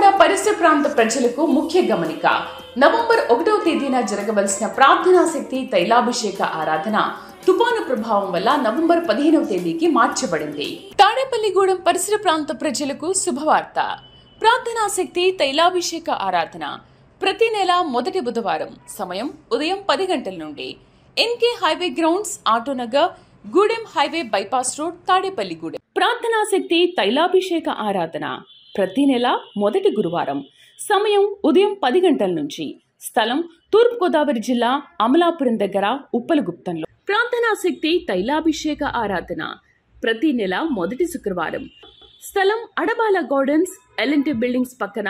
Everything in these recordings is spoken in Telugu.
తెలంగాణ పరిసర ప్రాంత ప్రజలకు ముఖ్య గమనిక. నవంబర్ 1వ తేదీన జరగవలసిన ప్రార్థనా శక్తి తైలాభిషేక ఆరాధన తుఫాను ప్రభావం వల్ల నవంబర్ 15వ తేదీకి మార్చబడింది. తాడేపల్లిగూడెం పరిసర ప్రాంత ప్రజలకు శుభవార్త. ప్రార్థనా శక్తి తైలాభిషేక ఆరాధన ప్రతి నెల మొదటి బుధవారం సమయం ఉదయం 10 గంటల నుండి NK highway grounds, Autonagar, Gudem highway bypass road, Tadepalligudem. ప్రార్థనా శక్తి తైలాభిషేక ఆరాధన ప్రతి నెల మొదటి గురువారం సమయం ఉదయం 10 గంటల నుంచి. స్థలం తూర్పుగోదావరి జిల్లా అమలాపురం దగ్గర ఉప్పలగుప్తంలో. ప్రార్థనా శక్తి తైలాభిషేక ఆరాధన ప్రతి నెల మొదటి శుక్రవారం. స్థలం అడబాల గార్డెన్స్, ఎల్ఎన్టీ బిల్డింగ్స్ పక్కన,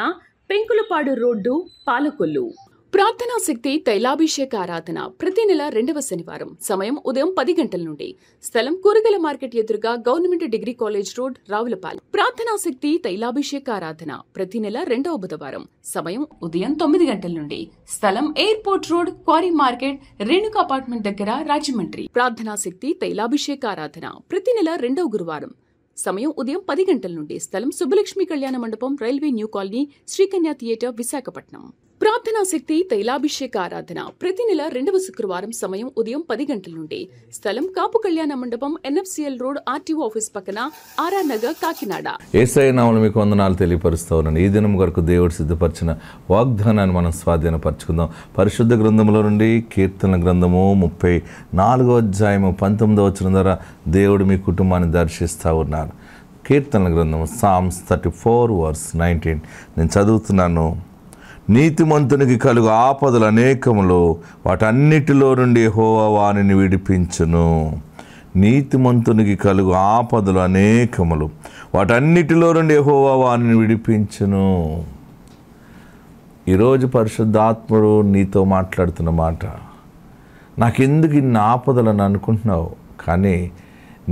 పెంకులపాడు రోడ్డు, పాలకొల్లు. ప్రార్థనా శక్తి తైలాభిషేక ఆరాధన ప్రతి నెల 2వ శనివారం సమయం ఉదయం 10 గంటల నుండి. స్థలం కూరగాయల మార్కెట్ ఎదురుగా government degree college road, Ravulapalem. ప్రార్థనా శక్తి తైలాభిషేక ఆరాధన ప్రతి నెల 2వ బుధవారం సమయం ఉదయం 9 గంటల నుండి. స్థలం airport road, quarry market, Renuka apartment దగ్గర, రాజమండ్రి. ప్రార్థనా శక్తి తైలాభిషేక ఆరాధన ప్రతి నెల 2వ గురువారం సమయం ఉదయం 10 గంటల నుండి. స్థలం సుబ్బలక్ష్మి కళ్యాణ మండపం, railway new colony, Srikanya theatre, Visakhapatnam. ప్రార్థనా శక్తి తైలాభిషేక ఆరాధన ప్రతి నెల 2వ శుక్రవారం సమయం ఉదయం 10 గంటల నుండి. స్థలం కాపు కళ్యాణ మండపం, ఎన్ఎఫ్సిఎల్ రోడ్, ఆర్టీఓ ఆఫీస్ పక్కన, ఆర్ఆర్ నగర్, కాకినాడ. యేసయ్య నామములో మీకు వందనాలు తెలియపరుస్తూ ఉన్నాను. ఈ దినం వరకు దేవుడు సిద్ధపరిచిన వాగ్దానాన్ని మనం స్వాధీనపరచుకుందాం. పరిశుద్ధ గ్రంథంలో నుండి కీర్తన గ్రంథము 34వ అధ్యాయము 19వ వచనం ద్వారా దేవుడు మీ కుటుంబాన్ని దర్శిస్తూ ఉన్నారు. కీర్తన గ్రంథము సామ్స్ 34:19 నేను చదువుతున్నాను. నీతిమంతునికి కలుగు ఆపదలు అనేకములు, వాటన్నిటిలో నుండి యెహోవా వానిని విడిపించును. నీతిమంతునికి కలుగు ఆపదలు అనేకములు, వాటన్నిటిలో నుండి యెహోవా వానిని విడిపించును. ఈరోజు పరిశుద్ధాత్ముడు నీతో మాట్లాడుతున్న మాట, నాకెందుకు ఇన్ని ఆపదలను అనుకుంటున్నావు, కానీ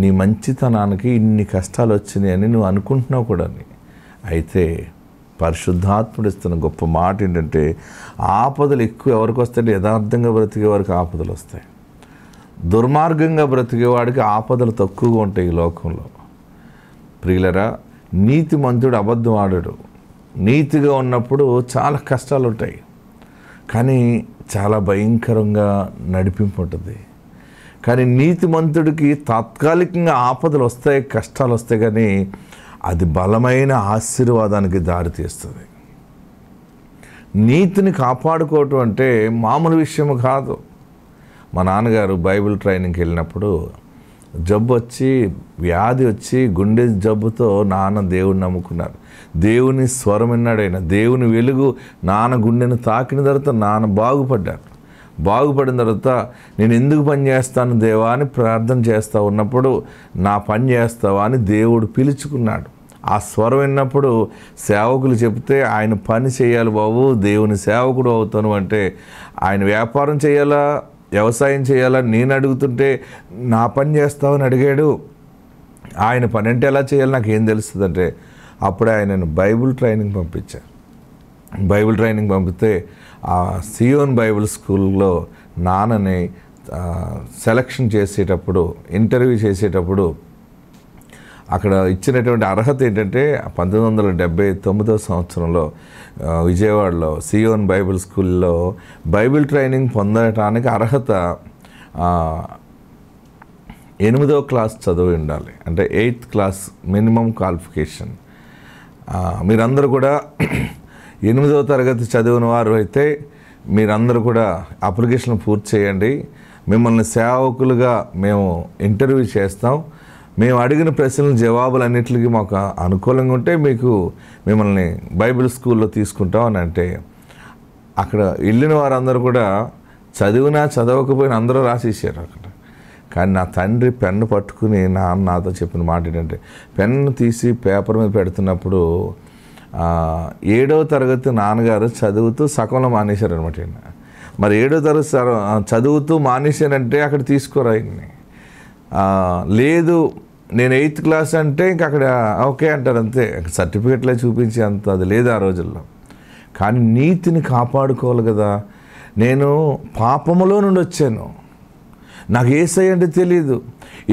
నీ మంచితనానికి ఇన్ని కష్టాలు వచ్చినాయి అని నువ్వు అనుకుంటున్నావు కూడా. అయితే పరిశుద్ధాత్ముడు ఇస్తున్న గొప్ప మాట ఏంటంటే, ఆపదలు ఎక్కువ ఎవరికి వస్తాయంటే యథార్థంగా బ్రతికే వారికి ఆపదలు వస్తాయి. దుర్మార్గంగా బ్రతికేవాడికి ఆపదలు తక్కువగా ఉంటాయి ఈ లోకంలో. ప్రియులరా, నీతిమంతుడు అబద్ధం ఆడడు. నీతిగా ఉన్నప్పుడు చాలా కష్టాలు ఉంటాయి, కానీ చాలా భయంకరంగా నడిపింపు ఉంటుంది. కానీ నీతిమంతుడికి తాత్కాలికంగా ఆపదలు వస్తాయి, కష్టాలు వస్తాయి, కానీ అది బలమైన ఆశీర్వాదానికి దారితీస్తుంది. నీతిని కాపాడుకోవటం అంటే మామూలు విషయం కాదు. మా నాన్నగారు బైబిల్ ట్రైనింగ్కి వెళ్ళినప్పుడు జబ్బు వచ్చి, వ్యాధి వచ్చి, గుండె జబ్బుతో నాన్న దేవుడిని నమ్ముకున్నారు. దేవుని స్వరం విన్నాడు ఆయన. దేవుని వెలుగు నాన్న గుండెను తాకిన తర్వాత నాన్న బాగుపడ్డారు. బాగుపడిన తర్వాత నేను ఎందుకు పని చేస్తాను దేవా అని ప్రార్థన చేస్తూ ఉన్నప్పుడు, నా పని చేస్తావా అని దేవుడు పిలుచుకున్నాడు. ఆ స్వరం విన్నప్పుడు సేవకులు చెప్తే, ఆయన పని చేయాలి బాబు, దేవుని సేవకుడు అవుతాను అంటే, ఆయన వ్యాపారం చేయాలా, వ్యవసాయం చేయాలా నేను అడుగుతుంటే నా పని చేస్తావని అడిగాడు. ఆయన పని అంటే ఎలా చేయాలి నాకేం తెలుస్తుంది అంటే, అప్పుడే ఆయనను బైబిల్ ట్రైనింగ్ పంపించారు. బైబిల్ ట్రైనింగ్ పంపితే ఆ సియోన్ బైబిల్ స్కూల్లో నాన్నని సెలక్షన్ చేసేటప్పుడు, ఇంటర్వ్యూ చేసేటప్పుడు అక్కడ ఇచ్చినటువంటి అర్హత ఏంటంటే, 1979వ సంవత్సరంలో విజయవాడలో సియోన్ బైబిల్ స్కూల్లో బైబిల్ ట్రైనింగ్ పొందటానికి అర్హత 8వ క్లాస్ చదివి ఉండాలి. అంటే 8th క్లాస్ మినిమం క్వాలిఫికేషన్. మీరందరూ కూడా 8వ తరగతి చదివిన వారు అయితే మీరందరూ కూడా అప్లికేషన్ పూర్తి చేయండి. మిమ్మల్ని సేవకులుగా మేము ఇంటర్వ్యూ చేస్తాం. మేము అడిగిన ప్రశ్నల జవాబులు అన్నింటికి మాకు అనుకూలంగా ఉంటే మిమ్మల్ని బైబిల్ స్కూల్లో తీసుకుంటాం అని అంటే, అక్కడ వెళ్ళిన వారందరూ కూడా చదివినా చదవకపోయినా అందరూ రాసేసారు అక్కడ. కానీ నా తండ్రి పెన్ను పట్టుకుని నాతో చెప్పిన మాట ఏంటంటే, పెన్ను తీసి పేపర్ మీద పెడుతున్నప్పుడు 7వ తరగతి నాన్నగారు చదువుతూ సగంలో మానేశారు అనమాట. మరి 7వ తరగతి చదువుతూ మానేశానంటే అక్కడ తీసుకోరా ఆయన్ని. లేదు నేను 8th క్లాస్ అంటే ఇంక అక్కడ ఓకే అంటారు, అంతే. సర్టిఫికెట్లే చూపించి అంత అది లేదు ఆ రోజుల్లో. కానీ నీతిని కాపాడుకోవాలి కదా. నేను పాపములో నుండి వచ్చాను, నాకు యేసయ్య అంటే తెలియదు.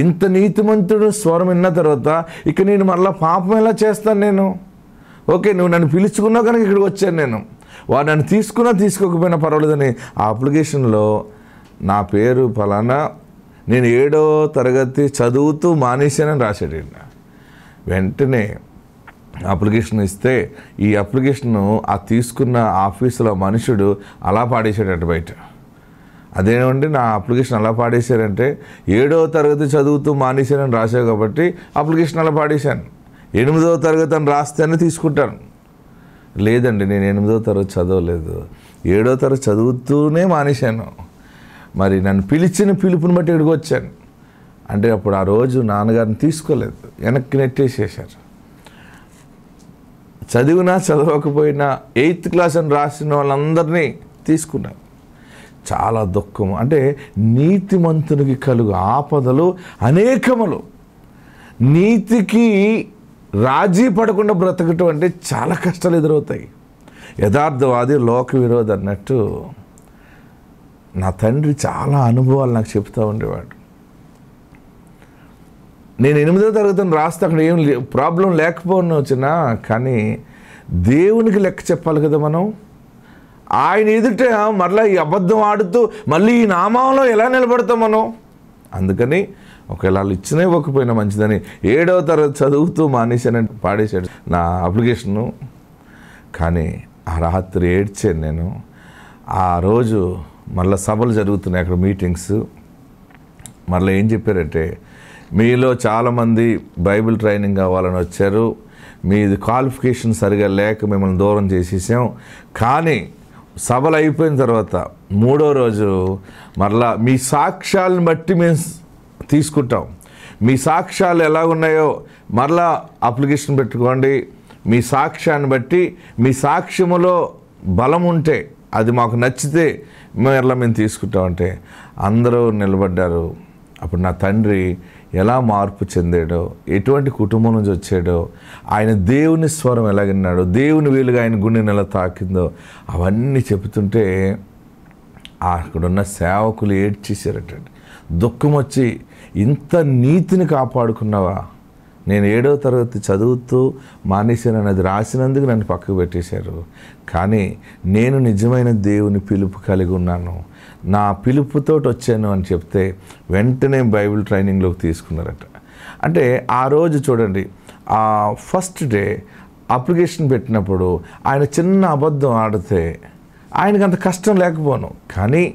ఇంత నీతిమంతుడు స్వరం విన్న తర్వాత ఇక నేను మళ్ళీ పాపం ఎలా చేస్తాను? నేను ఓకే, నువ్వు నన్ను పిలుచుకున్నావు కనుక ఇక్కడికి వచ్చాను నేను. వాడు నన్ను తీసుకున్నా తీసుకోకపోయినా పర్వాలేదని ఆ అప్లికేషన్లో నా పేరు ఫలానా, నేను 7వ తరగతి చదువుతూ మానేశానని రాశాడు. వెంటనే అప్లికేషన్ ఇస్తే ఈ అప్లికేషను ఆ తీసుకున్న ఆఫీసులో మనుషుడు అలా పాడేశాడట బయట. అదేమండి నా అప్లికేషన్ అలా పాడేశారంటే 7వ తరగతి చదువుతూ మానేశానని రాశావు కాబట్టి అప్లికేషన్ అలా పాడేశాను. 8వ తరగతి అని రాస్తేనే తీసుకుంటాను. లేదండి, నేను 8వ తరగతి చదవలేదు, 7వ తరగతి చదువుతూనే మానేశాను. మరి నన్ను పిలిచిన పిలుపుని బట్టి ఇక్కడికి వచ్చాను అంటే అప్పుడు ఆ రోజు నాన్నగారిని తీసుకోలేదు, వెనక్కి నెట్టేసేసారు. చదివినా చదవకపోయినా 8th క్లాస్ అని రాసిన వాళ్ళందరినీ తీసుకున్నారు. చాలా దుఃఖం. అంటే నీతిమంతునికి కలుగు ఆపదలు అనేకములు. నీతికి రాజీ పడకుండా బ్రతకటం అంటే చాలా కష్టాలు ఎదురవుతాయి. యథార్థవాది లోక విరోధి అన్నట్టు నా తండ్రి చాలా అనుభవాలు నాకు చెప్తూ ఉండేవాడు. నేను 8వ తరగతిని రాస్తే అక్కడ ఏం ప్రాబ్లం లేకపోయినా వచ్చినా, కానీ దేవునికి లెక్క చెప్పాలి కదా మనం. ఆయన ఎదుట మరలా ఈ అబద్ధం ఆడుతూ మళ్ళీ ఈ నామంలో ఎలా నిలబడతాం మనం? అందుకని ఒకవేళ వాళ్ళు ఇచ్చినా ఇవ్వకపోయినా మంచిదని 7వ తరగతి చదువుతూ మానేశానని పాడేశాడు నా అప్లికేషను. కానీ ఆ రాత్రి ఏడ్చాను నేను. ఆ రోజు మళ్ళీ సభలు జరుగుతున్నాయి అక్కడ, మీటింగ్స్. మళ్ళీ ఏం చెప్పారంటే, మీలో చాలామంది బైబిల్ ట్రైనింగ్ కావాలని వచ్చారు, మీది క్వాలిఫికేషన్ సరిగా లేక మిమ్మల్ని దూరం చేసేసాం. కానీ సభలు అయిపోయిన తర్వాత 3వ రోజు మరలా మీ సాక్ష్యాలను బట్టి మేము తీసుకుంటాం, మీ సాక్ష్యాలు ఎలా ఉన్నాయో మరలా అప్లికేషన్ పెట్టుకోండి, మీ సాక్ష్యాన్ని బట్టి మీ సాక్ష్యములో బలం ఉంటే అది మాకు నచ్చితే మరలా మేము తీసుకుంటామంటే అందరూ నిలబడ్డారు. అప్పుడు నా తండ్రి ఎలా మార్పు చెందాడో, ఎటువంటి కుటుంబం నుంచి వచ్చాడో, ఆయన దేవుని స్వరం ఎలా విన్నాడో, దేవుని వీలుగా ఆయన గుండెని ఎలా తాకిందో అవన్నీ చెబుతుంటే అక్కడున్న సేవకులు ఏడ్చేసారటండి. దుఃఖం వచ్చి, ఇంత నీతిని కాపాడుకున్నావా? నేను 7వ తరగతి చదువుతూ మానేశానని అది రాసినందుకు నన్ను పక్కకు పెట్టేశారు, కానీ నేను నిజమైన దేవుని పిలుపు కలిగి ఉన్నాను, నా పిలుపుతో వచ్చాను అని చెప్తే వెంటనే బైబిల్ ట్రైనింగ్లోకి తీసుకున్నారట. అంటే ఆ రోజు చూడండి, ఆ ఫస్ట్ డే అప్లికేషన్ పెట్టినప్పుడు ఆయన చిన్న అబద్ధం ఆడితే ఆయనకు అంత కష్టం లేకపోను, కానీ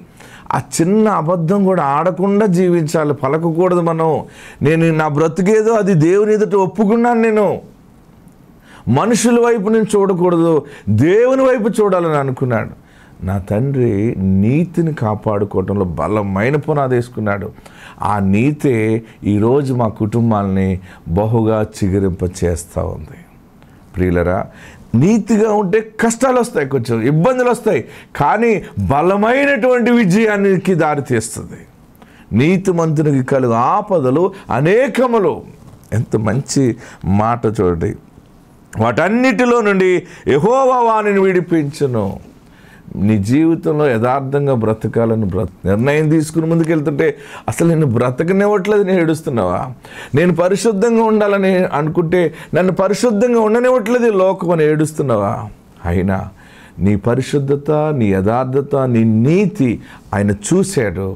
ఆ చిన్న అబద్ధం కూడా ఆడకుండా జీవించాలి, పలకకూడదు మనం. నేను నా బ్రతికేదో అది దేవుని ఎదుట ఒప్పుకున్నాను, నేను మనుషుల వైపు నేను చూడకూడదు, దేవుని వైపు చూడాలని అనుకున్నాడు. నా తండ్రి నీతిని కాపాడుకోవడంలో బలమైన పునాది వేసుకున్నాడు. ఆ నీతే ఈరోజు మా కుటుంబాలని బహుగా చిగురింప చేస్తూ ఉంది. ప్రియులరా, నీతిగా ఉంటే కష్టాలు వస్తాయి, కొంచెం ఇబ్బందులు వస్తాయి, కానీ బలమైనటువంటి విజయానికి దారితీస్తుంది. నీతిమంతునికి కలుగు ఆపదలు అనేకములు. ఎంత మంచి మాట చూడండి. వాటన్నిటిలో నుండి యెహోవా వానిని విడిపించును. నీ జీవితంలో యథార్థంగా బ్రతకాలని నిర్ణయం తీసుకుని ముందుకెళ్తుంటే అసలు నేను బ్రతకనివ్వట్లేదు, నేను ఏడుస్తున్నావా? నేను పరిశుద్ధంగా ఉండాలని అనుకుంటే నన్ను పరిశుద్ధంగా ఉండనివ్వట్లేదు ఈ లోకం అని ఏడుస్తున్నావా? అయినా నీ పరిశుద్ధత, నీ యథార్థత, నీ నీతి ఆయన చూశాడు.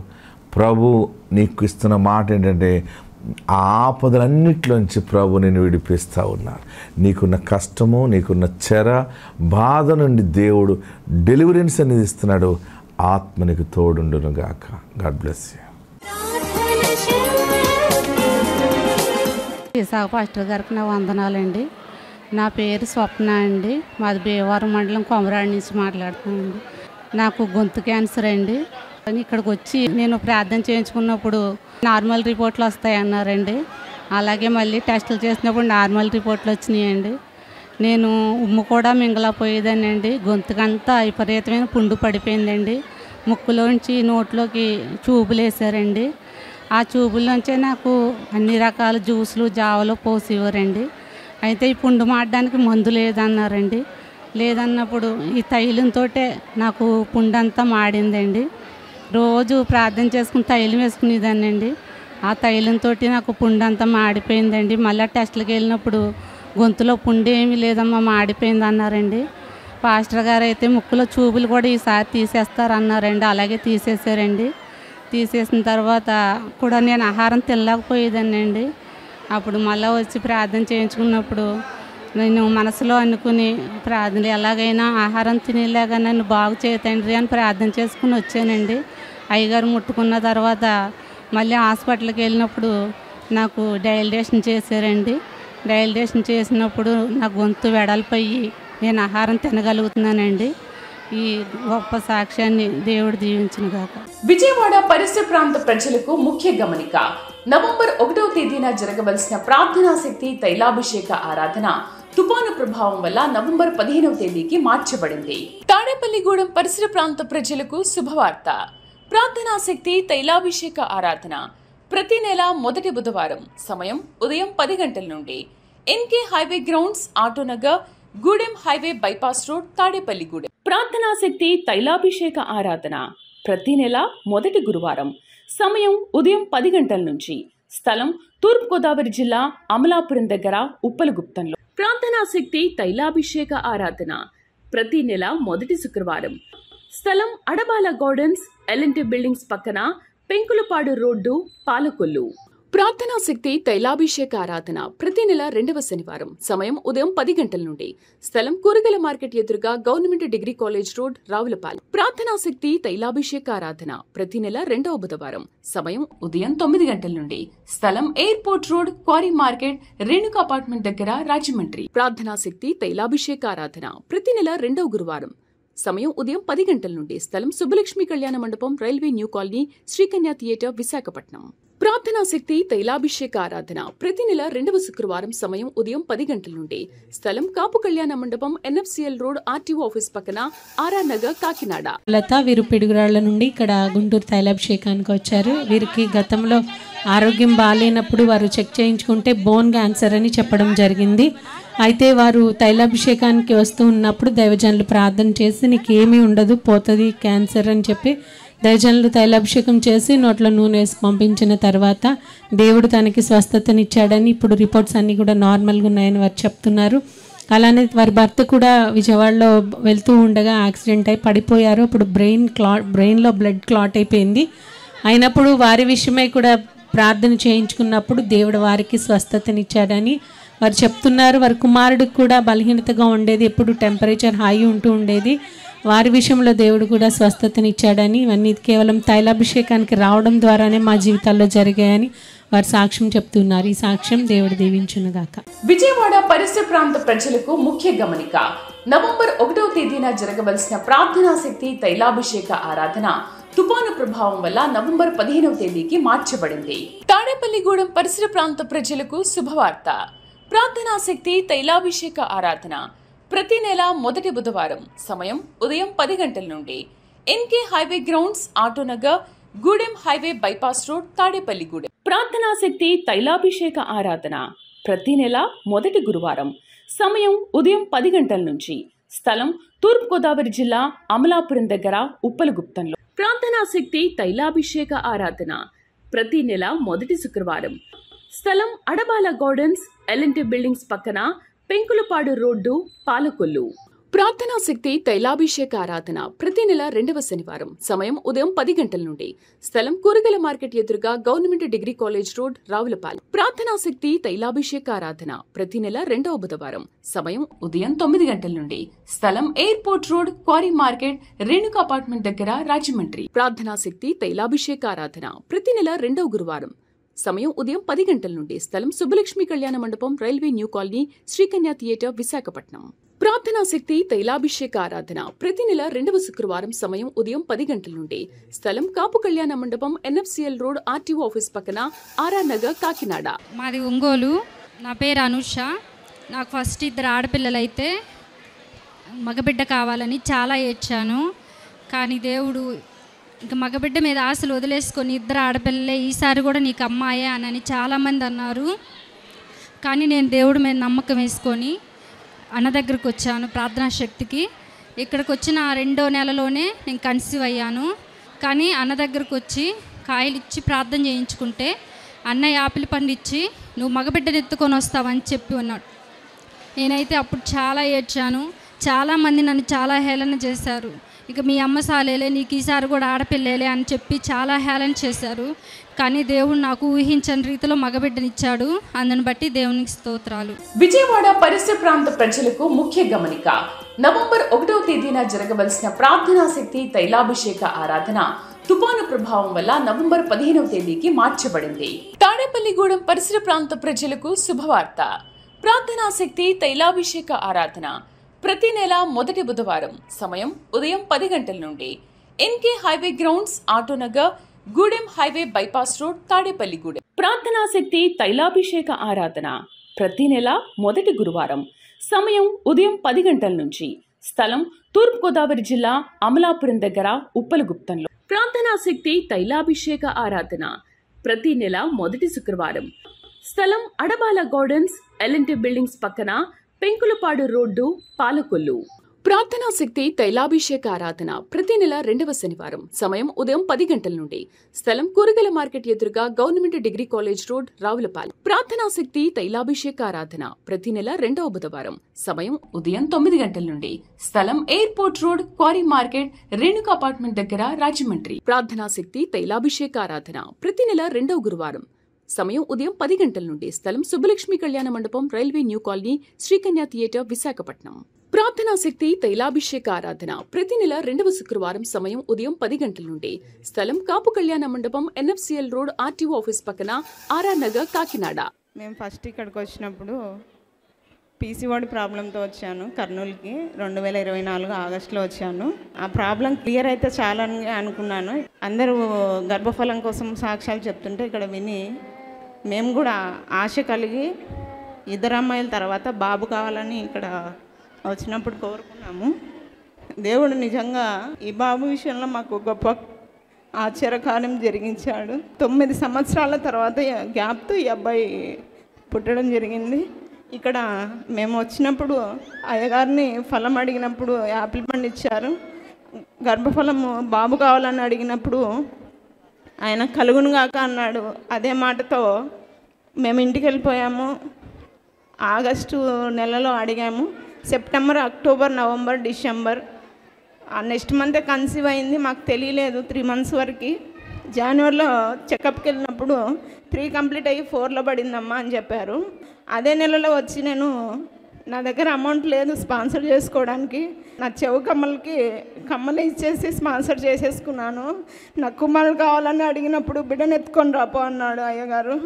ప్రభు నీకు ఇస్తున్న మాట ఏంటంటే, ఆ ఆపదలన్నిటిలోంచి ప్రభు నేను విడిపిస్తూ ఉన్నారు. నీకున్న కష్టము, నీకున్న చెర, బాధ నుండి దేవుడు డెలివరెన్స్ అనేది ఇస్తున్నాడు. ఆత్మ నీకు తోడుండును గాక. God bless you. Visakha pastor గారికి నా వందనాలండి. నా పేరు స్వప్న అండి. మాది భీమవరం మండలం కొమరాడి నుంచి మాట్లాడుతున్నానండి. నాకు గొంతు క్యాన్సర్ అండి. ఇక్కడికి వచ్చి నేను ప్రార్థన చేయించుకున్నప్పుడు నార్మల్ రిపోర్ట్లు వస్తాయన్నారండి. అలాగే మళ్ళీ టెస్టులు చేసినప్పుడు నార్మల్ రిపోర్ట్లు వచ్చినాయండి. నేను ఉమ్ము కూడా మింగలపోయేదానండి. గొంతుకంతా విపరీతమైన పుండు పడిపోయిందండి. ముక్కులోంచి నోట్లోకి ట్యూబులు వేసారండి. ఆ ట్యూబుల్లోంచే నాకు అన్ని రకాల జ్యూసులు జావలు పోసేవారండి. అయితే ఈ పుండు మాడడానికి మందు లేదన్నారండి. లేదన్నప్పుడు ఈ తైలంతో నాకు పుండంతా మాడిందండి. రోజు ప్రార్థన చేసుకుని తైలం వేసుకునేదాన్నండి. ఆ తైలంతో నాకు పుండంతా మాడిపోయిందండి. మళ్ళీ టెస్టులకు వెళ్ళినప్పుడు గొంతులో పుండి ఏమీ లేదమ్మా, మాడిపోయింది అన్నారండి. పాస్టర్ గారు అయితే ముక్కులో చూపులు కూడా ఈసారి తీసేస్తారన్నారండి. అలాగే తీసేశారండి. తీసేసిన తర్వాత కూడా నేను ఆహారం తినలేకపోయేదానండి. అప్పుడు మళ్ళీ వచ్చి ప్రార్థన చేయించుకున్నప్పుడు నేను మనసులో అనుకుని ప్రార్థన ఎలాగైనా ఆహారం తినేలాగా నన్ను బాగు చేయతండ్రి అని ప్రార్థన చేసుకుని వచ్చానండి. అయ్యగారు ముట్టుకున్న తర్వాత మళ్ళీ హాస్పిటల్కి వెళ్ళినప్పుడు నాకు డైలటేషన్ చేశారండి. డైలటేషన్ చేసినప్పుడు నా గొంతు వెడల్పోయి నేను ఆహారం తినగలుగుతున్నానండి. ఈ గొప్ప సాక్ష్యాన్ని దేవుడు దీవించును గాక. విజయవాడ పరిసర ప్రాంత ప్రజలకు ముఖ్య గమనిక. నవంబర్ 1వ తేదీన జరగవలసిన ప్రార్థనా శక్తి తైలాభిషేక ఆరాధన తుఫాను ప్రభావం వల్ల నవంబర్ 15వ తేదీకి మార్చబడింది. తాడేపల్లిగూడెం పరిసర ప్రాంత ప్రజలకు శుభవార్త. ప్రార్థనా శక్తి తైలాభిషేక ఆరాధన ప్రతి నెల మొదటి బుధవారం సమయం ఉదయం 10 గంటల నుండి NK highway grounds, Autonagar, Gudem highway bypass road, Tadepalligudem. ప్రార్థనా శక్తి తైలాభిషేక ఆరాధన ప్రతి నెల మొదటి గురువారం సమయం ఉదయం 10 గంటల నుంచి, స్థలం తూర్పుగోదావరి జిల్లా అమలాపురం దగ్గర ఉప్పలగుప్తంలో. ప్రార్థనా శక్తి తైలాభిషేక ఆరాధన ప్రతి నెల మొదటి శుక్రవారం, స్థలం అడబాల గార్డెన్స్, ఎల్ఎన్టీ బిల్డింగ్స్ పక్కన, పెంకులపాడు రోడ్డు, పాలకొల్లు. ప్రార్థనా శక్తి తైలాభిషేక ఆరాధన ప్రతి నెల 2వ శనివారం సమయం ఉదయం 10 గంటల నుండి, స్థలం కూరగాయల మార్కెట్ ఎదురుగా government degree college road, Ravulapalem. ప్రార్థనా శక్తి తైలాభిషేక ఆరాధన ప్రతి నెల 2వ బుధవారం సమయం ఉదయం 9 గంటల నుండి, స్థలం airport road, quarry market, Renuka apartment దగ్గర, రాజమండ్రి. ప్రార్థనా శక్తి తైలాభిషేక ఆరాధన ప్రతి నెల 2వ గురువారం సమయం ఉదయం 10 గంటల నుండి, స్థలం సుబ్బలక్ష్మి కళ్యాణ మండపం, railway new colony, Srikanya theatre, Visakhapatnam. ప్రార్థనా శక్తి తైలాభిషేక ఆరాధన ప్రతి నెల 2వ శుక్రవారం సమయం ఉదయం 10 గంటల నుండి, స్థలం కాపు కళ్యాణ మండపం, ఎన్ఎఫ్సిఎల్ రోడ్, ఆర్టీఓ ఆఫీస్ పక్కన, ఆర్ఆర్ నగర్, కాకినాడ. లత వీరు పిడుగురాళ్ల నుండి ఇక్కడ గుంటూరు తైలాభిషేకానికి వచ్చారు. వీరికి గతంలో ఆరోగ్యం బాగాలేనప్పుడు వారు చెక్ చేయించుకుంటే బోన్ క్యాన్సర్ అని చెప్పడం జరిగింది. అయితే వారు తైలాభిషేకానికి వస్తూ ఉన్నప్పుడు దైవజనులు ప్రార్థన చేసి నీకు ఏమీ ఉండదు, పోతుంది క్యాన్సర్ అని చెప్పి దైవజనులు తైలాభిషేకం చేసి నోట్లో నూనె వేసి పంపించిన తర్వాత దేవుడు తనకి స్వస్థతనిచ్చాడని, ఇప్పుడు రిపోర్ట్స్ అన్నీ కూడా నార్మల్గా ఉన్నాయని వారు చెప్తున్నారు. అలానే వారి భర్త కూడా విజయవాడలో వెళ్తూ ఉండగా యాక్సిడెంట్ అయి పడిపోయారు. అప్పుడు బ్రెయిన్లో బ్లడ్ క్లాట్ అయిపోయింది. అయినప్పుడు వారి విషయమై కూడా ప్రార్థన చేయించుకున్నప్పుడు దేవుడు వారికి స్వస్థతనిచ్చాడని వారు చెప్తున్నారు. వారి కుమారుడికి కూడా బలహీనతగా ఉండేది, ఎప్పుడు టెంపరేచర్ హై ఉంటూ ఉండేది. వారి విషయంలో దేవుడు కూడా స్వస్థతనిచ్చాడని, ఇవన్నీ కేవలం తైలాభిషేకానికి రావడం ద్వారానే మా జీవితాల్లో జరిగాయని వారు సాక్ష్యం చెప్తున్నారు. ఈ సాక్ష్యం దేవుడు దీవించునుగాక. విజయవాడ పరిసర ప్రాంత ప్రజలకు ముఖ్య గమనిక. నవంబర్ 1వ తేదీన జరగవలసిన ప్రార్థనా శక్తి తైలాభిషేక ఆరాధన తుఫాను ప్రభావం వల్ల నవంబర్ 15వ తేదీకి మార్చబడింది. తాడేపల్లిగూడెం పరిసర ప్రాంత ప్రజలకు శుభవార్త. ప్రార్థనా శక్తి తైలాభిషేక ఆరాధన ప్రతి నెల మొదటి బుధవారం సమయం ఉదయం 10 గంటల నుండి, NK highway grounds, Autonagar, Gudem highway bypass road, Tadepalligudem. ప్రార్థనా శక్తి తైలాభిషేక ఆరాధన ప్రతి నెల మొదటి గురువారం సమయం ఉదయం 10 గంటల నుంచి, స్థలం తూర్పుగోదావరి జిల్లా అమలాపురం దగ్గర, ఉప్పలగుప్తంలో. ప్రార్థనా శక్తి తైలాభిషేక ఆరాధన ప్రతి నెల మొదటి శుక్రవారం, స్థలం అడబాల గార్డెన్స్, ఎల్ఎన్టీ బిల్డింగ్స్ పక్కన, పెంకులపాడు రోడ్డు, పాలకొల్లు. ప్రార్థనా శక్తి తైలాభిషేక ఆరాధన ప్రతి నెల 2వ శనివారం సమయం ఉదయం 10 గంటల నుండి, స్థలం కూరగాయల మార్కెట్ ఎదురుగా government degree college road, Ravulapalem. ప్రార్థనా శక్తి తైలాభిషేక ఆరాధన ప్రతి నెల 2వ బుధవారం సమయం ఉదయం 9 గంటల నుండి, స్థలం airport road, quarry market, Renuka apartment దగ్గర, రాజమండ్రి. ప్రార్థనా శక్తి తైలాభిషేక ఆరాధన ప్రతి నెల 2వ గురువారం సమయం ఉదయం 10 గంటల నుండి, స్థలం సుబ్బలక్ష్మి కళ్యాణ మండపం, railway new colony, Srikanya theatre, Visakhapatnam. ప్రార్థనా శక్తి తైలాభిషేక ఆరాధన ప్రతి నెల 2వ శుక్రవారం సమయం ఉదయం 10 గంటల నుండి, స్థలం కాపు కళ్యాణ మండపం, ఎన్ఎఫ్సిఎల్ రోడ్, ఆర్టీఓ ఆఫీస్ పక్కన, ఆర్ఆర్ నగర్, కాకినాడ. మాది ఒంగోలు. నా పేరు అనుష. నాకు ఫస్ట్ 2 ఆడపిల్లలైతే మగబిడ్డ కావాలని చాలా ఏడ్చాను. కానీ దేవుడు ఇంకా మగబిడ్డ మీద ఆశలు వదిలేసుకొని 2 ఆడపిల్లలే, ఈసారి కూడా నీకు అమ్మాయే అని చాలామంది అన్నారు. కానీ నేను దేవుడి మీద నమ్మకం వేసుకొని అన్న దగ్గరకు వచ్చాను ప్రార్థనా శక్తికి. ఇక్కడికి వచ్చిన 2వ నెలలోనే నేను కన్సీవ్ అయ్యాను. కానీ అన్న దగ్గరకు వచ్చి కాయలు ఇచ్చి ప్రార్థన చేయించుకుంటే అన్నయ్య ఆపిల్ పండు ఇచ్చి నువ్వు మగబిడ్డను ఎత్తుకొని వస్తావని చెప్పి ఉన్నాడు. నేనైతే అప్పుడు చాలా ఏడ్చాను. చాలామంది నన్ను చాలా హేళన చేశారు. ఇక మీ అమ్మ సాలేలే, నీకు ఈసారి కూడా ఆడపిల్లేలే అని చెప్పి చాలా హేళన చేశారు. కానీ దేవుడు నాకు ఊహించని రీతిలో మగబిడ్డనిచ్చాడు. అందుని బట్టి దేవునికి స్తోత్రాలు. విజయవాడ పరిసర ప్రాంత ప్రజలకు ముఖ్య గమనిక. నవంబర్ 1వ తేదీన జరగవలసిన ప్రార్థనా శక్తి తైలాభిషేక ఆరాధన తుఫాను ప్రభావం వల్ల నవంబర్ 15వ తేదీకి మార్చబడింది. తాడేపల్లిగూడెం పరిసర ప్రాంత ప్రజలకు శుభవార్త. ప్రార్థనా శక్తి తైలాభిషేక ఆరాధన ప్రతి నెల మొదటి బుధవారం సమయం ఉదయం 10 గంటల నుండి NK highway grounds, Autonagar, Gudem highway bypass road, Tadepalligudem. ప్రార్థనా శక్తి తైలాభిషేక ఆరాధన ప్రతి నెల మొదటి గురువారం సమయం ఉదయం 10 గంటల నుంచి. స్థలం తూర్పుగోదావరి జిల్లా అమలాపురం దగ్గర ఉప్పలగుప్తంలో. ప్రార్థనా శక్తి తైలాభిషేక ఆరాధన ప్రతి నెల మొదటి శుక్రవారం. స్థలం అడబాల గార్డెన్స్, ఎల్ఎన్టీ బిల్డింగ్స్ పక్కన, పెంకులపాడు రోడ్డు, పాలకొల్లు. ప్రార్థనా శక్తి తైలాభిషేక ఆరాధన ప్రతి నెల 2వ శనివారం సమయం ఉదయం 10 గంటల నుండి. స్థలం కూరగాయల మార్కెట్ ఎదురుగా government degree college road, Ravulapalem. ప్రార్థనా శక్తి తైలాభిషేక ఆరాధన ప్రతి నెల 2వ బుధవారం సమయం ఉదయం 9 గంటల నుండి. స్థలం airport road, quarry market, Renuka apartment దగ్గర, రాజమండ్రి. ప్రార్థనా శక్తి తైలాభిషేక ఆరాధన ప్రతి నెల 2వ గురువారం సమయం ఉదయం 10 గంటల నుండి. స్థలం సుబ్బలక్ష్మి కళ్యాణ మండపం, railway new colony, Srikanya theatre, Visakhapatnam. ప్రార్థనా శక్తి తైలాభిషేక ఆరాధన ప్రతి నెల 2వ శుక్రవారం సమయం ఉదయం 10 గంటల నుండి. స్థలం కాపు కళ్యాణ మండపం, ఎన్ఎఫ్సిఎల్ రోడ్, ఆర్టీఓ ఆఫీస్ పక్కన, ఆర్ఆర్ నగర్, కాకినాడ. మేము ఫస్ట్ ఇక్కడికి వచ్చినప్పుడు పీసీఓడి ప్రాబ్లంతో వచ్చాను. కర్నూలుకి 2024 ఆగస్టులో వచ్చాను. ఆ ప్రాబ్లం క్లియర్ అయితే చాలని అనుకున్నాను. అందరూ గర్భఫలం కోసం సాక్ష్యాలు చెప్తుంటే ఇక్కడ విని మేము కూడా ఆశ కలిగి 2 అమ్మాయిల తర్వాత బాబు కావాలని ఇక్కడ వచ్చినప్పుడు కోరుకున్నాము. దేవుడు నిజంగా ఈ బాబు విషయంలో మాకు గొప్ప ఆశ్చర్యకార్యం జరిగించాడు. 9 సంవత్సరాల తర్వాత గ్యాప్తో ఈ అబ్బాయి పుట్టడం జరిగింది. ఇక్కడ మేము వచ్చినప్పుడు అయ్యగారిని ఫలం అడిగినప్పుడు యాపిల్ పండు ఇచ్చారు. గర్భఫలము బాబు కావాలని అడిగినప్పుడు ఆయన కలుగును గాక అన్నాడు. అదే మాటతో మేము ఇంటికి వెళ్ళిపోయాము. ఆగస్టు నెలలో అడిగాము. September, October, November, December next మంతే కన్సీవ్ అయింది. మాకు తెలియలేదు 3 మంత్స్ వరకు. జనవరిలో చెకప్కి వెళ్ళినప్పుడు 3 కంప్లీట్ అయ్యి 4లో పడిందమ్మా అని చెప్పారు. అదే నెలలో వచ్చి నేను నా దగ్గర అమౌంట్ లేదు స్పాన్సర్ చేసుకోవడానికి. నా చెవు కమ్మలు ఇచ్చేసి స్పాన్సర్ చేసేసుకున్నాను. నాకు కుమారులు కావాలని అడిగినప్పుడు బిడ్డను ఎత్తుకొని రాపో అన్నాడు అయ్యగారు.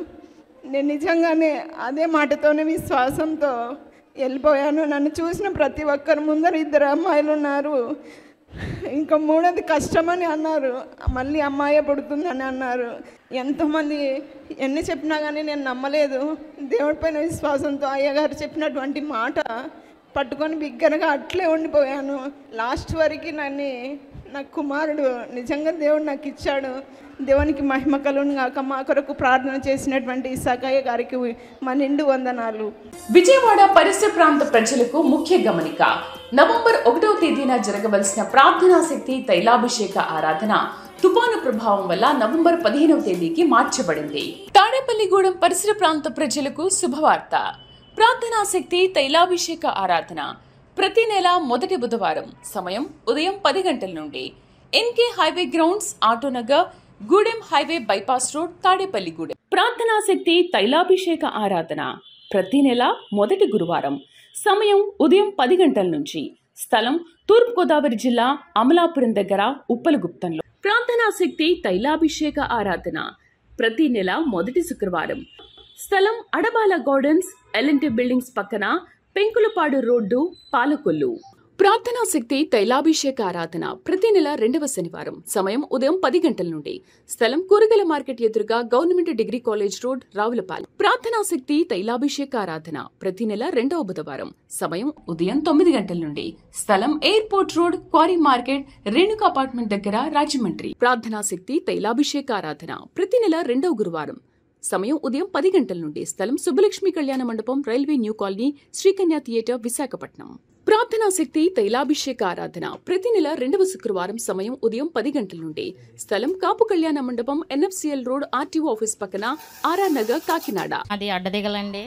నేను నిజంగానే అదే మాటతోనే విశ్వాసంతో వెళ్ళిపోయాను. నన్ను చూసిన ప్రతి ఒక్కరి ముందర 2 అమ్మాయిలు ఉన్నారు. ఇంకా 3వది కష్టమని అన్నారు. మళ్ళీ అమ్మాయే పుడుతుందని అన్నారు. ఎంతోమంది ఎన్ని చెప్పినా కానీ నేను నమ్మలేదు. దేవుడిపైన విశ్వాసంతో అయ్యగారు చెప్పినటువంటి మాట పట్టుకొని బిగ్గరగా అట్లే ఉండిపోయాను. లాస్ట్ వరకు నాకు కుమారుడు నిజంగా దేవుడు నాకు ఇచ్చాడు. దేవునికి మహిమ కలుగును గాక. మా కొరకు ప్రార్థన చేసినటువంటి ఇసాకయ్య గారికి మా నిండు వందనాలు. విజయవాడ పరిసర ప్రాంత ప్రజలకు ముఖ్య గమనిక. నవంబర్ 1వ తేదీన జరగవలసిన ప్రార్థనా శక్తి తైలాభిషేక ఆరాధన తుఫాను ప్రభావం వల్ల నవంబర్ 15వ తేదీకి మార్చబడింది. తాడేపల్లిగూడెం పరిసర ప్రాంత ప్రజలకు శుభవార్త. ప్రార్థనా శక్తి తైలాభిషేక ఆరాధన ప్రతి నెల మొదటి బుధవారం సమయం ఉదయం 10 గంటల నుండి. NK highway grounds, Autonagar, Gudem highway bypass road, Tadepalligudem. ప్రార్థనా శక్తి తైలాభిషేక ఆరాధన ప్రతి నెల మొదటి గురువారం సమయం ఉదయం 10 గంటల నుంచి. స్థలం తూర్పుగోదావరి జిల్లా అమలాపురం దగ్గర, ఉప్పలగుప్తంలో. ప్రార్థనా శక్తి తైలాభిషేక ఆరాధన ప్రతి నెల మొదటి శుక్రవారం. స్థలం అడబాల గార్డెన్స్, ఎల్ఎన్టీ బిల్డింగ్స్ పక్కన, పెంకులపాడు రోడ్డు, పాలకొల్లు. ప్రార్థనా శక్తి తైలాభిషేక ఆరాధన ప్రతి నెల 2వ శనివారం సమయం ఉదయం 10 గంటల నుండి. స్థలం కూరగాయల మార్కెట్ ఎదురుగా government degree college road, Ravulapalem. ప్రార్థనా శక్తి తైలాభిషేక ఆరాధన ప్రతి నెల 2వ బుధవారం సమయం ఉదయం 9 గంటల నుండి. స్థలం airport road, quarry market, Renuka apartment దగ్గర, రాజమండ్రి. ప్రార్థనా శక్తి తైలాభిషేక ఆరాధన ప్రతి నెల 2వ గురువారం సమయం ఉదయం 10 గంటల నుండి. స్థలం సుబ్బలక్ష్మి కళ్యాణ మండపం, railway new colony, Srikanya theatre, Visakhapatnam. ప్రార్థనా శక్తి తైలాభిషేక ఆరాధన ప్రతి నెల 2వ శుక్రవారం సమయం ఉదయం 10 గంటల నుండి. స్థలం కాపు కళ్యాణ మండపం, ఎన్ఎఫ్సిఎల్ రోడ్, ఆర్టీఓ ఆఫీస్ పక్కన, ఆర్ఆర్ నగర్, కాకినాడ. అది అడ్డదిగలండి.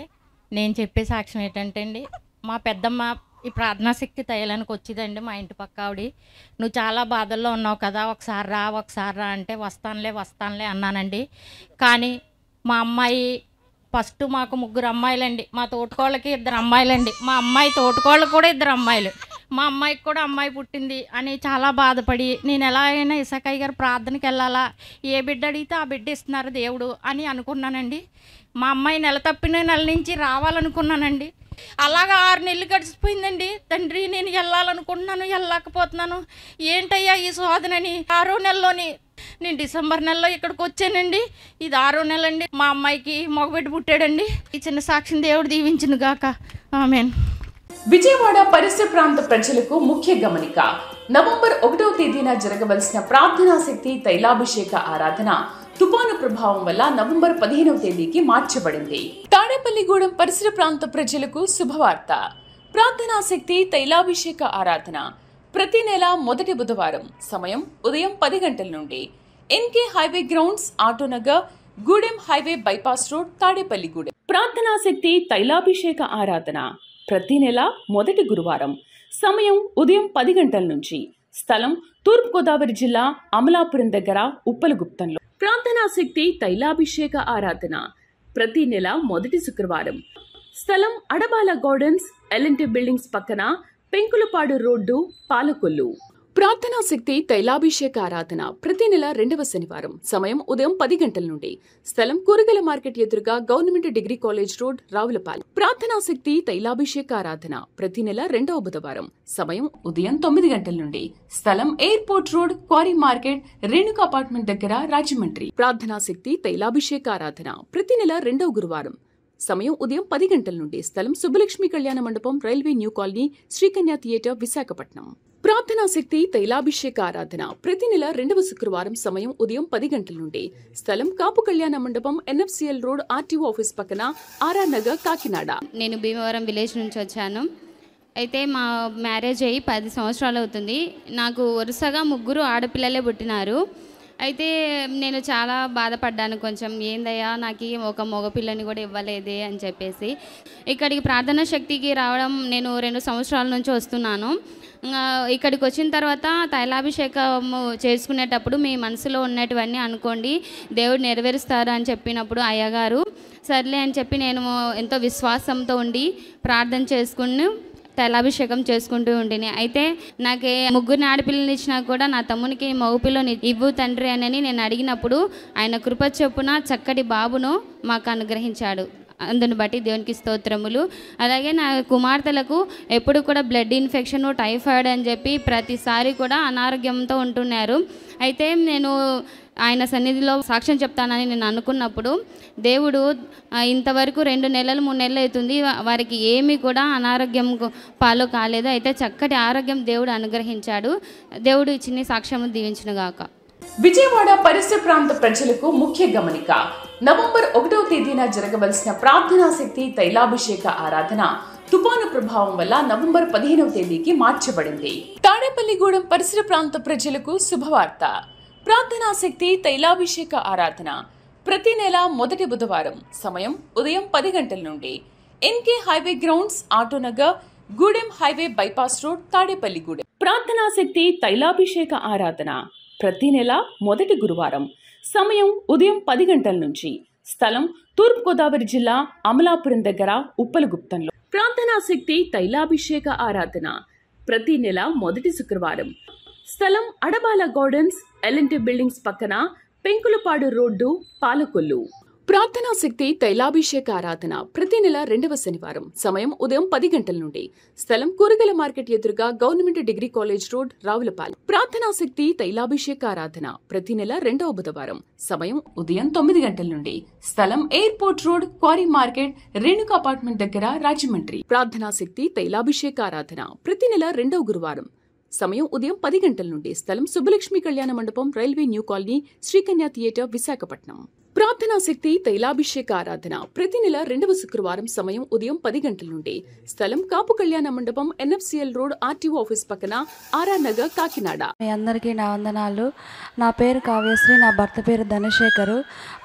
నేను చెప్పే సాక్ష్యం ఏంటంటే అండి, మా పెద్దమ్మ ఈ ప్రార్థనా శక్తి తయ్యడానికి వచ్చిందండి. మా ఇంటి పక్క ఆవిడ, నువ్వు చాలా బాధల్లో ఉన్నావు కదా, ఒకసారి రా అంటే వస్తానులే అన్నానండి. కానీ మా అమ్మాయి ఫస్ట్ మాకు 3 అమ్మాయిలండి, మా తోటకోళ్ళకి 2 అమ్మాయిలండి, మా అమ్మాయి తోటకోళ్ళకి కూడా 2 అమ్మాయిలు, మా అమ్మాయికి కూడా అమ్మాయి పుట్టింది అని చాలా బాధపడి నేను ఎలా అయినా ఇసకయ్య గారు ప్రార్థనకి వెళ్ళాలా, ఏ బిడ్డ అడిగితే ఆ బిడ్డ ఇస్తున్నారు దేవుడు అని అనుకున్నానండి. మా అమ్మాయి నెల తప్పిన నెల నుంచి రావాలనుకున్నానండి. అలాగా 6 నెలలు గడిచిపోయిందండి. తండ్రి నేను వెళ్ళాలనుకుంటున్నాను, వెళ్ళలేకపోతున్నాను, ఏంటయ్యా ఈ శోధనని. 6వ నెలలోని నేను డిసెంబర్ నెలలో ఇక్కడికి వచ్చానండి. ఇది 6వ నెల అండి. మా అమ్మాయికి మగబిడ్డ పుట్టాడండి. ఈ చిన్న సాక్షిని దేవుడు దీవించును గాక. ఆమేన్. విజయవాడ పరిసర ప్రాంత ప్రజలకు ముఖ్య గమనిక. నవంబర్ 1వ తేదీన జరగవలసిన ప్రార్థనా శక్తి తైలాభిషేక ఆరాధన తుఫాను ప్రభావం వల్ల నవంబర్ 15వ తేదీకి మార్చబడింది. తాడేపల్లిగూడెం పరిసర ప్రాంత ప్రజలకు శుభవార్త. ప్రార్థనా శక్తి తైలాభిషేక ఆరాధన ప్రతి నెల మొదటి బుధవారం సమయం ఉదయం 10 గంటల నుండి NK highway grounds, Autonagar, Gudem highway bypass road, Tadepalligudem. ప్రార్థనా శక్తి తైలాభిషేక ఆరాధన ప్రతి నెల మొదటి గురువారం సమయం ఉదయం 10 గంటల నుంచి, స్థలం తూర్పుగోదావరి జిల్లా అమలాపురం దగ్గర ఉప్పలగుప్తంలో. ప్రార్థనా శక్తి తైలాభిషేక ఆరాధన ప్రతి నెల మొదటి శుక్రవారం, స్థలం అడబాల గార్డెన్స్, ఎల్ఎన్టీ బిల్డింగ్స్ పక్కన, పెంకులపాడు రోడ్డు, పాలకొల్లు. ప్రార్థనా శక్తి తైలాభిషేక ఆరాధన ప్రతి నెల 2వ శనివారం సమయం ఉదయం 10 గంటల నుండి, స్థలం కూరగాయల మార్కెట్ ఎదురుగా government degree college road, Ravulapalem. ప్రార్థనా శక్తి తైలాభిషేక ఆరాధన ప్రతి నెల 2వ బుధవారం సమయం ఉదయం 9 గంటల నుండి, స్థలం airport road, quarry market, Renuka apartment దగ్గర, రాజమండ్రి. ప్రార్థనా శక్తి తైలాభిషేక ఆరాధన ప్రతి నెల 2వ గురువారం సమయం ఉదయం 10 గంటల నుండి, స్థలం సుబ్బలక్ష్మి కళ్యాణ మండపం, railway new colony, Srikanya theatre, Visakhapatnam. ప్రార్థనా శక్తి తైలాభిషేక ఆరాధన ప్రతి నెల 2వ శుక్రవారం సమయం ఉదయం 10 గంటల నుండి, స్థలం కాపు కళ్యాణ మండపం, ఎన్ఎఫ్సిఎల్ రోడ్, ఆర్టీఓ ఆఫీస్ పక్కన, ఆర్ఆర్ నగర్, కాకినాడ. నేను భీమవరం విలేజ్ నుంచి వచ్చాను. అయితే మా మ్యారేజ్ అయ్యి 10 సంవత్సరాలు అవుతుంది. నాకు వరుసగా 3 ఆడపిల్లలే పుట్టినారు. అయితే నేను చాలా బాధపడ్డాను. కొంచెం ఏందయ్యా నాకు ఒక మగపిల్లని కూడా ఇవ్వలేదే అని చెప్పేసి ఇక్కడికి ప్రార్థనా శక్తికి రావడం నేను 2 సంవత్సరాల నుంచి వస్తున్నాను. ఇక్కడికి వచ్చిన తర్వాత తైలాభిషేకం చేసుకునేటప్పుడు మీ మనసులో ఉన్నటువన్నీ అనుకోండి, దేవుడు నెరవేరుస్తారు అని చెప్పినప్పుడు అయ్యగారు సర్లే అని చెప్పి నేను ఎంతో విశ్వాసంతో ఉండి ప్రార్థన చేసుకుని తైలాభిషేకం చేసుకుంటూ ఉంటేనే. అయితే నాకు 3 ఆడపిల్లలు ఇచ్చినా కూడా నా తమ్మునికి మగపిల్లని ఇవ్వు తండ్రి అని నేను అడిగినప్పుడు ఆయన కృప చొప్పున చక్కటి బాబును మాకు అనుగ్రహించాడు. అందుని బట్టి దేవునికి స్తోత్రములు. అలాగే నా కుమార్తెలకు ఎప్పుడు కూడా బ్లడ్ ఇన్ఫెక్షన్, టైఫాయిడ్ అని చెప్పి ప్రతిసారి కూడా అనారోగ్యంతో ఉంటున్నారు. అయితే నేను ఆయన సన్నిధిలో సాక్ష్యం చెప్తానని నేను అనుకున్నప్పుడు దేవుడు ఇంతవరకు 2 నెలలు 3 నెలలు అవుతుంది, వారికి ఏమీ కూడా అనారోగ్యం పాలు కాలేదు. అయితే చక్కటి ఆరోగ్యం దేవుడు అనుగ్రహించాడు. దేవుడు ఈ చిన్న సాక్ష్యం దీవించునుగాక. విజయవాడ పరిసర ప్రాంత ప్రజలకు ముఖ్య గమనిక. నవంబర్ 1వ తేదీన జరగవలసిన ప్రార్థనా శక్తి తైలాభిషేక ఆరాధన తుఫాను ప్రభావం వల్ల నవంబర్ 15వ తేదీకి మార్చబడింది. తాడేపల్లిగూడెం పరిసర ప్రాంత ప్రజలకు శుభవార్త. ప్రార్థనా శక్తి తైలాభిషేక ఆరాధన ప్రతి నెల మొదటి బుధవారం సమయం ఉదయం 10 గంటల నుండి NK highway grounds, Autonagar, Gudem highway bypass road, Tadepalligudem. ప్రార్థనా శక్తి తైలాభిషేక ఆరాధన ప్రతి నెల మొదటి గురువారం సమయం ఉదయం 10 గంటల నుంచి, స్థలం తూర్పుగోదావరి జిల్లా అమలాపురం దగ్గర ఉప్పలగుప్తంలో. ప్రార్థనా శక్తి తైలాభిషేక ఆరాధన ప్రతి నెల మొదటి శుక్రవారం, స్థలం అడబాల గార్డెన్స్, ఎల్ఎన్టీ బిల్డింగ్స్ పక్కన, పెంకులపాడు రోడ్డు, పాలకొల్లు. ప్రార్థనా శక్తి తైలాభిషేక ఆరాధన ప్రతి నెల 2వ శనివారం సమయం ఉదయం 10 గంటల నుండి, స్థలం కూరగాయల మార్కెట్ ఎదురుగా government degree college road, Ravulapalem. ప్రార్థనా శక్తి తైలాభిషేక ఆరాధన ప్రతి నెల 2వ బుధవారం సమయం ఉదయం 9 గంటల నుండి, స్థలం airport road, quarry market, Renuka apartment దగ్గర, రాజమండ్రి. ప్రార్థనా శక్తి తైలాభిషేక ఆరాధన ప్రతి నెల 2వ గురువారం సమయం ఉదయం 10 గంటల నుండి, స్థలం సుబ్బలక్ష్మి కళ్యాణ మండపం, railway new colony, Srikanya theatre, Visakhapatnam. ప్రార్థనా శక్తి తైలాభిషేక ఆరాధన ప్రతి నెల 2వ శుక్రవారం సమయం ఉదయం 10 గంటల నుండి. స్థలం కాపు కళ్యాణ మండపం, NFCL రోడ్, RTO ఆఫీస్ పక్కన, RR నగర్, కాకినాడ. మీ అందరికీ నా వందనాలు. నా పేరు కావ్యశ్రీ, నా భర్త పేరు ధనశేఖరు.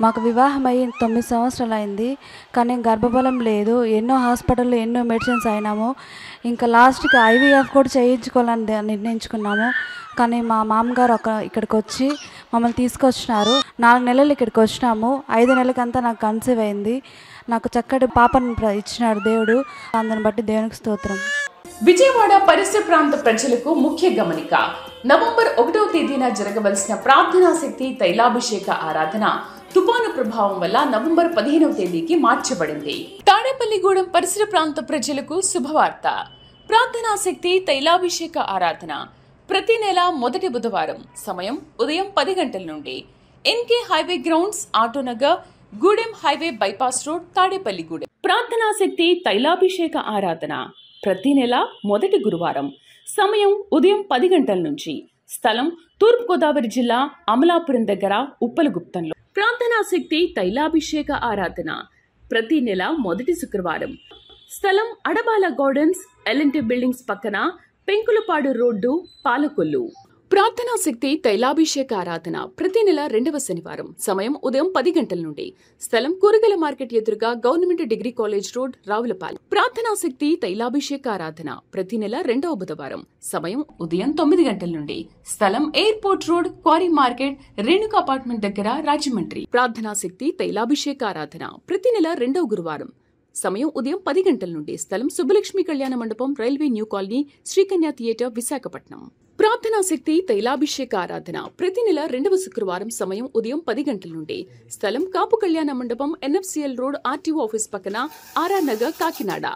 మాకు వివాహం అయ్యి 9 సంవత్సరాలు అయింది, కానీ గర్భఫలం లేదు. ఎన్నో హాస్పిటల్లో ఎన్నో మెడిసిన్స్ అయినాము. ఇంకా లాస్ట్కి IVF కూడా చేయించుకోవాలని నిర్ణయించుకున్నాము. కానీ మా మామగారు ఇక్కడికి వచ్చి మమ్మల్ని తీసుకొచ్చినారు. 4 నెలలు ఇక్కడికి వచ్చినాము. 5 నెలలకంతా నాకు కన్సీవ్ అయింది. నాకు చక్కటి పాపను ఇచ్చినాడు దేవుడు. అందరిని బట్టి దేవునికి స్తోత్రం. విజయవాడ పరిసర ప్రాంత ప్రజలకు ముఖ్య గమనిక. నవంబర్ 1వ తేదీన జరగవలసిన ప్రార్థనా శక్తి తైలాభిషేక ఆరాధన తుఫాను ప్రభావం వల్ల నవంబర్ 15వ తేదీకి మార్చబడింది. తాడేపల్లిగూడెం పరిసర ప్రాంత ప్రజలకు శుభవార్త. ప్రార్థనా శక్తి తైలాభిషేక ఆరాధన ప్రతి నెల మొదటి బుధవారం సమయం ఉదయం 10 గంటల నుండి. NK highway grounds, Autonagar, Gudem highway bypass road, Tadepalligudem. ప్రార్థనా శక్తి తైలాభిషేక ఆరాధన ప్రతి నెల మొదటి గురువారం సమయం ఉదయం 10 గంటల నుంచి. స్థలం తూర్పుగోదావరి జిల్లా, అమలాపురం దగ్గర, ఉప్పలగుప్తంలో. ప్రార్థనా శక్తి తైలాభిషేక ఆరాధన ప్రతి నెల మొదటి శుక్రవారం. స్థలం అడబాల గార్డెన్స్, LNT బిల్డింగ్స్ పక్కన, పెంకులపాడు రోడ్డు, పాలకొల్లు. ప్రార్థనా శక్తి తైలాభిషేక ఆరాధన ప్రతి నెల 2వ శనివారం సమయం ఉదయం 10 గంటల నుండి. స్థలం కూరగాయల మార్కెట్ ఎదురుగా, government degree college road, Ravulapalem. ప్రార్థనా శక్తి తైలాభిషేక ఆరాధన ప్రతి నెల 2వ బుధవారం సమయం ఉదయం 9 గంటల నుండి. స్థలం airport road, quarry market, Renuka apartment దగ్గర, రాజమండ్రి. ప్రార్థనా శక్తి తైలాభిషేక ఆరాధన ప్రతి నెల 2వ గురువారం సమయం ఉదయం 10 గంటల నుండి. స్థలం సుబ్బలక్ష్మి కళ్యాణ మండపం, railway new colony, Srikanya theatre, Visakhapatnam. ప్రార్థనా శక్తి తైలాభిషేక ఆరాధన ప్రతి నెల 2వ శుక్రవారం సమయం ఉదయం 10 గంటల నుండి. స్థలం కాపు కళ్యాణ మండపం, NFCL రోడ్, RTO ఆఫీస్ పక్కన, RR నగర్, కాకినాడ.